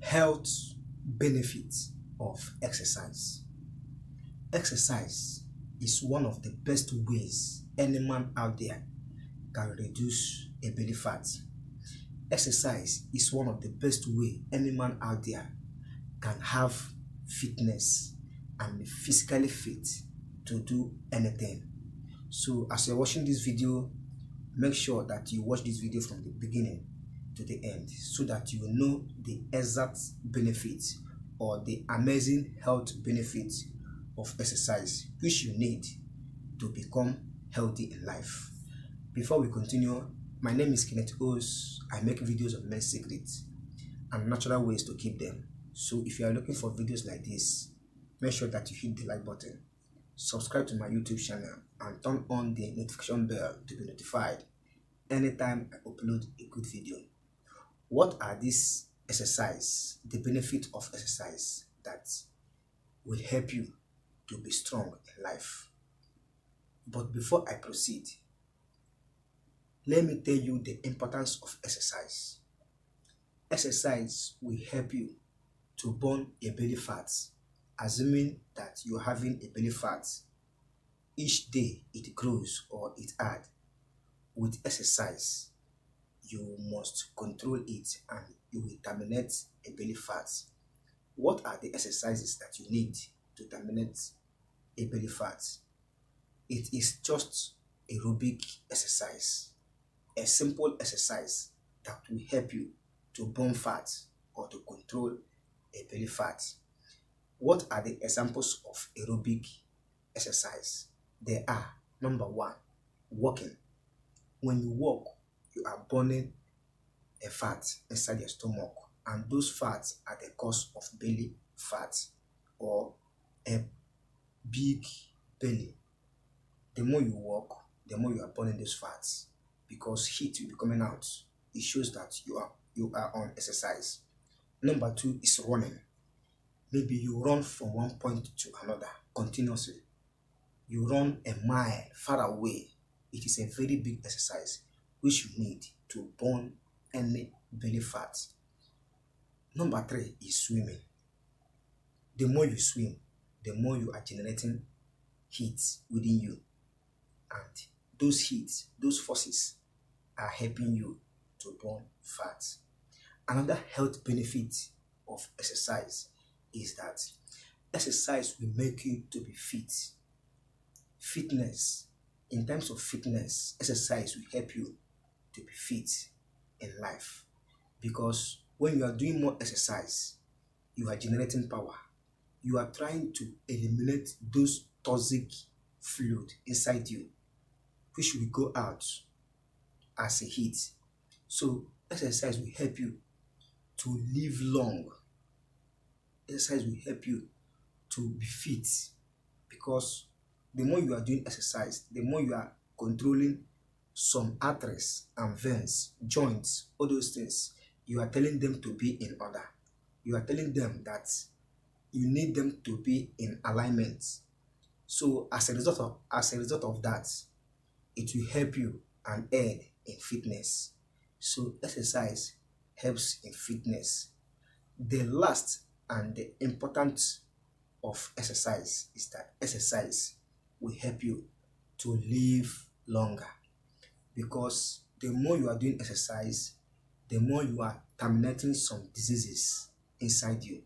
Health benefits of exercise. Exercise is one of the best ways any man out there can reduce a belly fat. Exercise is one of the best way any man out there can have fitness and be physically fit to do anything. So as you're watching this video, make sure that you watch this video from the beginning to the end so that you know the exact benefits or the amazing health benefits of exercise which you need to become healthy in life. Before we continue, my name is Kenneth Os. I make videos of men's secrets and natural ways to keep them. So if you are looking for videos like this, make sure that you hit the like button, subscribe to my YouTube channel, and turn on the notification bell to be notified anytime I upload a good video. What are these exercise, the benefit of exercise that will help you to be strong in life? But before I proceed, let me tell you the importance of exercise. Exercise will help you to burn a belly fat, assuming that you're having a belly fat. Each day it grows or it adds. With exercise, you must control it and you will terminate a belly fat. What are the exercises that you need to terminate a belly fat? It is just aerobic exercise, a simple exercise that will help you to burn fat or to control a belly fat. What are the examples of aerobic exercise? There are: number one, walking. When you walk, you are burning a fat inside your stomach, and those fats are the cause of belly fat or a big belly. The more you walk, the more you are burning those fats because heat will be coming out. It shows that you are on exercise. Number two is running. Maybe you run from one point to another continuously. You run a mile far away. It is a very big exercise which you need to burn any belly fat. Number three is swimming. The more you swim, the more you are generating heat within you. And those heat, those forces are helping you to burn fat. Another health benefit of exercise is that exercise will make you to be fit. Fitness, in terms of fitness, exercise will help you to be fit in life, because when you are doing more exercise, you are generating power. You are trying to eliminate those toxic fluid inside you, which will go out as a heat. So exercise will help you to live long. Exercise will help you to be fit, because the more you are doing exercise, the more you are controlling some arteries and veins, joints, all those things. You are telling them to be in order. You are telling them that you need them to be in alignment. So as a result of that, it will help you and aid in fitness. So exercise helps in fitness. The last and the important of exercise is that exercise will help you to live longer, because the more you are doing exercise, the more you are terminating some diseases inside you,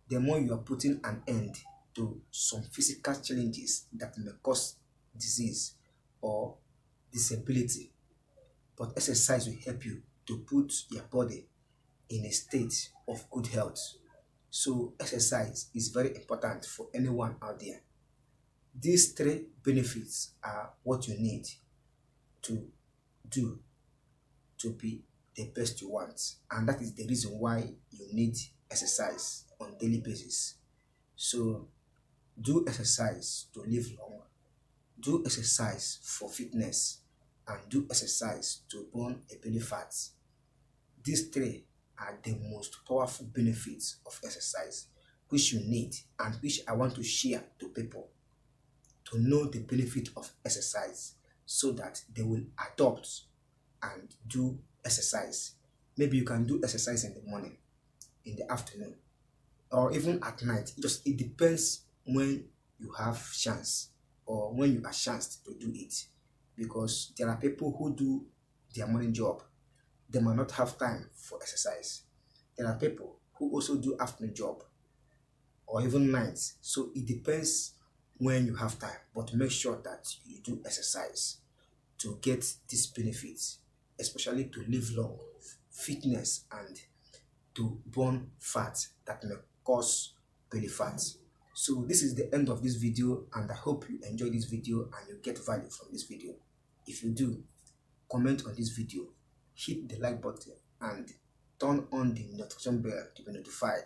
the more you are putting an end to some physical challenges that may cause disease or disability. But exercise will help you to put your body in a state of good health. So exercise is very important for anyone out there. These three benefits are what you need to do to be the best you want, and that is the reason why you need exercise on daily basis. So do exercise to live long, do exercise for fitness, and do exercise to burn a belly fat. These three are the most powerful benefits of exercise which you need and which I want to share to people to know the benefit of exercise so that they will adopt and do exercise. Maybe you can do exercise in the morning, in the afternoon or even at night. It depends when you have chance or when you are chanced to do it, because there are people who do their morning job, they might not have time for exercise. There are people who also do afternoon job or even nights. So it depends when you have time, but make sure that you do exercise to get these benefits, especially to live long, fitness, and to burn fat that may cause belly fat. So this is the end of this video, and I hope you enjoy this video and you get value from this video. If you do, comment on this video, hit the like button, and turn on the notification bell to be notified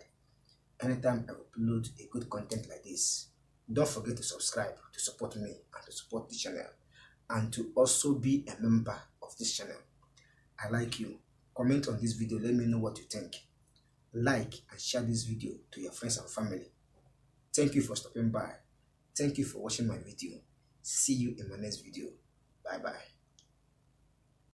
anytime I upload a good content like this. Don't forget to subscribe to support me and to support the channel, and to also be a member of this channel. I like you. Comment on this video, let me know what you think. Like and share this video to your friends and family. Thank you for stopping by. Thank you for watching my video. See you in my next video. Bye bye.